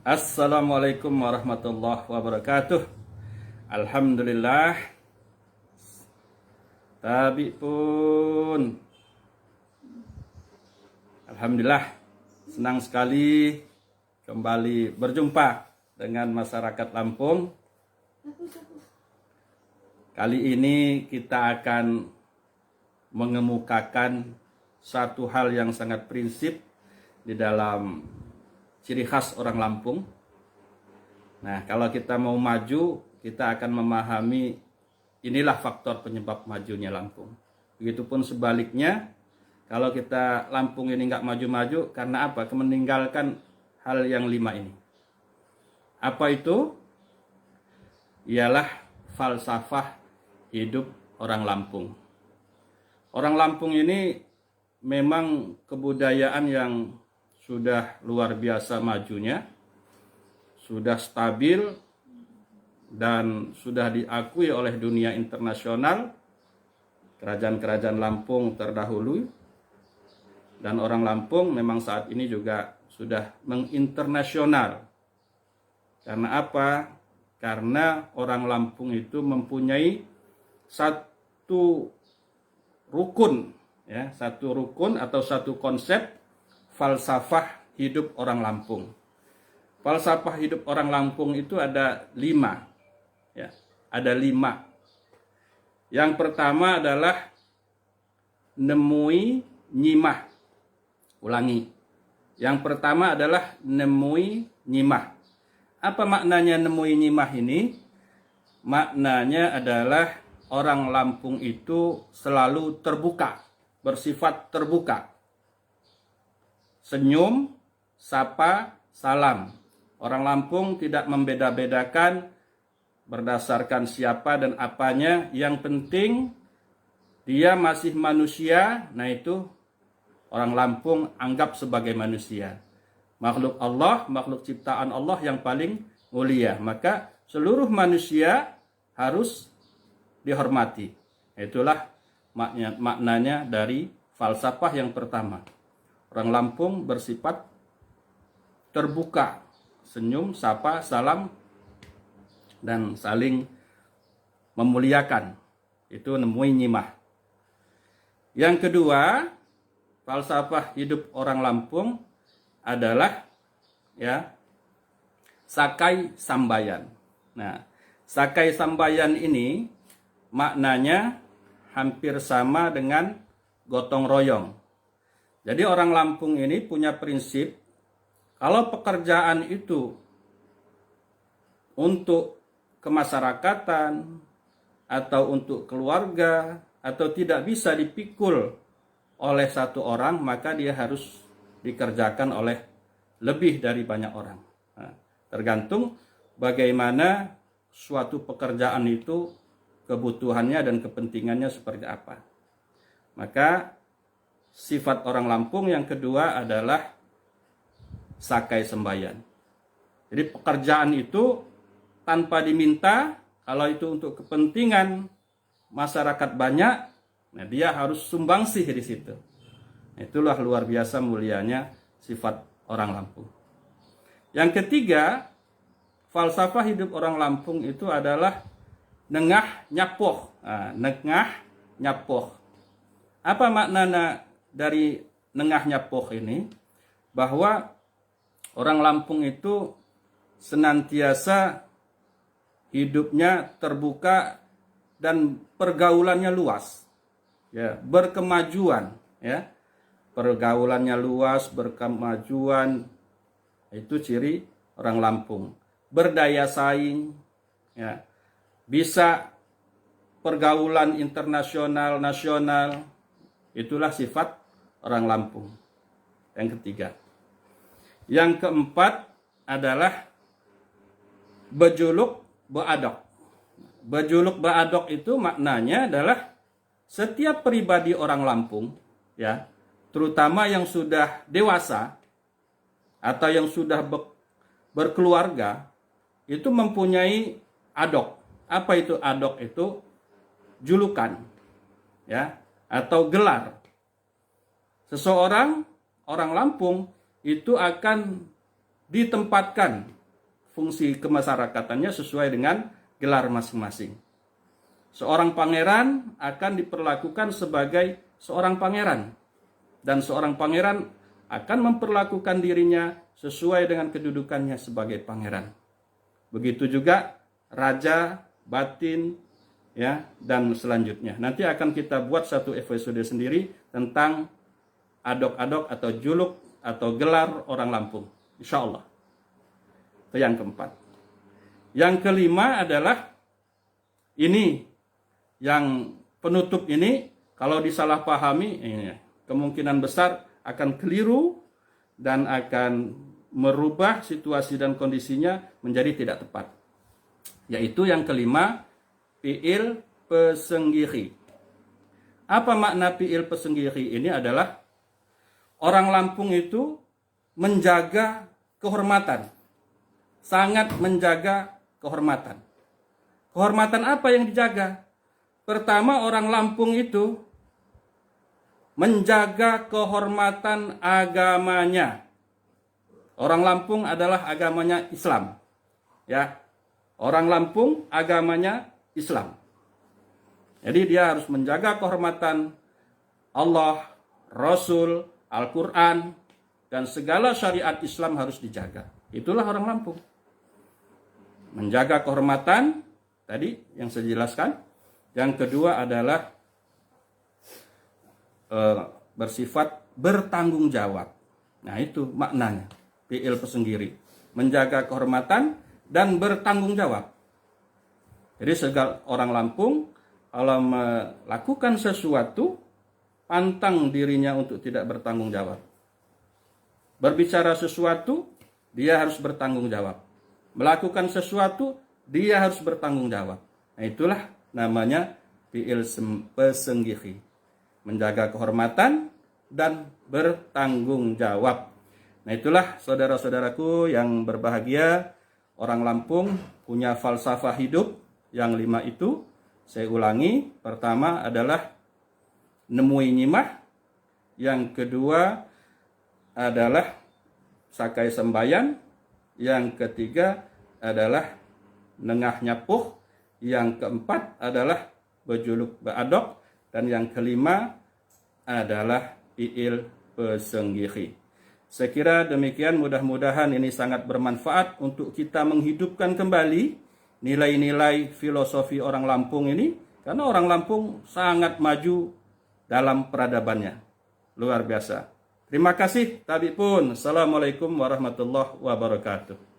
Assalamualaikum warahmatullahi wabarakatuh. Alhamdulillah. Tabi pun Alhamdulillah, senang sekali kembali berjumpa dengan masyarakat Lampung. Kali ini kita akan mengemukakan satu hal yang sangat prinsip di dalam ciri khas orang Lampung. Nah, kalau kita mau maju, kita akan memahami inilah faktor penyebab majunya Lampung. Begitupun sebaliknya, kalau kita Lampung ini nggak maju-maju, karena apa? Meninggalkan hal yang 5 ini. Apa itu? Ialah falsafah hidup orang Lampung. Orang Lampung ini memang kebudayaan yang sudah luar biasa majunya, sudah stabil, dan sudah diakui oleh dunia internasional, kerajaan-kerajaan Lampung terdahulu, dan orang Lampung memang saat ini juga sudah menginternasional. Karena apa? Karena orang Lampung itu mempunyai satu rukun, ya, satu rukun atau satu konsep falsafah hidup orang Lampung. Falsafah hidup orang Lampung itu ada 5. Ya, ada 5. Yang pertama adalah nemui nyimah. Ulangi. Yang pertama adalah nemui nyimah. Apa maknanya nemui nyimah ini? Maknanya adalah orang Lampung itu selalu terbuka, bersifat terbuka. Senyum, sapa, salam. Orang Lampung tidak membeda-bedakan berdasarkan siapa dan apanya. Yang penting dia masih manusia. Nah, itu orang Lampung anggap sebagai manusia. Makhluk Allah, makhluk ciptaan Allah yang paling mulia. Maka seluruh manusia harus dihormati. Itulah maknanya dari falsafah yang pertama. Orang Lampung bersifat terbuka, senyum, sapa, salam, dan saling memuliakan. Itu nemui nyimah. Yang kedua, falsafah hidup orang Lampung adalah sakai sambayan. Nah, sakai sambayan ini maknanya hampir sama dengan gotong royong. Jadi orang Lampung ini punya prinsip, kalau pekerjaan itu untuk kemasyarakatan atau untuk keluarga atau tidak bisa dipikul oleh satu orang, maka dia harus dikerjakan oleh lebih dari banyak orang. Nah, tergantung bagaimana suatu pekerjaan itu kebutuhannya dan kepentingannya seperti apa. Maka sifat orang Lampung yang kedua adalah sakai sembayan. Jadi pekerjaan itu tanpa diminta, kalau itu untuk kepentingan masyarakat banyak, nah dia harus sumbangsih di situ. Itulah luar biasa mulianya sifat orang Lampung. Yang ketiga, falsafah hidup orang Lampung itu adalah nengah nyapoh. Nah, nengah nyapoh. Apa makna dari nengah nyapoh ini? Bahwa orang Lampung itu senantiasa hidupnya terbuka dan pergaulannya luas, ya, berkemajuan, ya, pergaulannya luas, berkemajuan, itu ciri orang Lampung. Berdaya saing, ya, bisa pergaulan internasional, nasional, itulah sifat orang Lampung. Yang ketiga. Yang keempat adalah bejuluk beadok. Bejuluk beadok itu maknanya adalah setiap pribadi orang Lampung, ya, terutama yang sudah dewasa atau yang sudah berkeluarga, itu mempunyai adok. Apa itu adok? Itu julukan, ya, atau gelar. Seseorang, orang Lampung, itu akan ditempatkan fungsi kemasyarakatannya sesuai dengan gelar masing-masing. Seorang pangeran akan diperlakukan sebagai seorang pangeran, dan seorang pangeran akan memperlakukan dirinya sesuai dengan kedudukannya sebagai pangeran. Begitu juga raja, batin, ya, dan selanjutnya. Nanti akan kita buat satu episode sendiri tentang adok-adok atau juluk atau gelar orang Lampung, insya Allah. Itu yang keempat. Yang kelima adalah ini, yang penutup ini kalau disalahpahami, kemungkinan besar akan keliru dan akan merubah situasi dan kondisinya menjadi tidak tepat. Yaitu yang kelima, fi'il pesenggiri. Apa makna fi'il pesenggiri ini? Adalah orang Lampung itu menjaga kehormatan. Sangat menjaga kehormatan. Kehormatan apa yang dijaga? Pertama, orang Lampung itu menjaga kehormatan agamanya. Orang Lampung adalah agamanya Islam. Ya. Orang Lampung agamanya Islam. Jadi dia harus menjaga kehormatan Allah, Rasul, Al-Quran, dan segala syariat Islam harus dijaga. Itulah orang Lampung. Menjaga kehormatan, tadi yang saya jelaskan. Yang kedua adalah bersifat bertanggung jawab. Nah itu maknanya, fi'il pesenggiri. Menjaga kehormatan dan bertanggung jawab. Jadi segala orang Lampung kalau melakukan sesuatu, pantang dirinya untuk tidak bertanggung jawab. Berbicara sesuatu, dia harus bertanggung jawab. Melakukan sesuatu, dia harus bertanggung jawab. Nah itulah namanya fi'il pesenggiri. Menjaga kehormatan dan bertanggung jawab. Nah itulah saudara-saudaraku yang berbahagia, orang Lampung punya falsafah hidup yang 5 itu. Saya ulangi, pertama adalah nemui nyimah, yang kedua adalah sakai sembayan, yang ketiga adalah nengah nyapuh, yang keempat adalah bejuluk beadok, dan yang kelima adalah fi'il pesenggiri. Saya kira demikian, mudah-mudahan ini sangat bermanfaat untuk kita menghidupkan kembali nilai-nilai filosofi orang Lampung ini, karena orang Lampung sangat maju dalam peradabannya. Luar biasa. Terima kasih. Tadi pun. Assalamualaikum warahmatullahi wabarakatuh.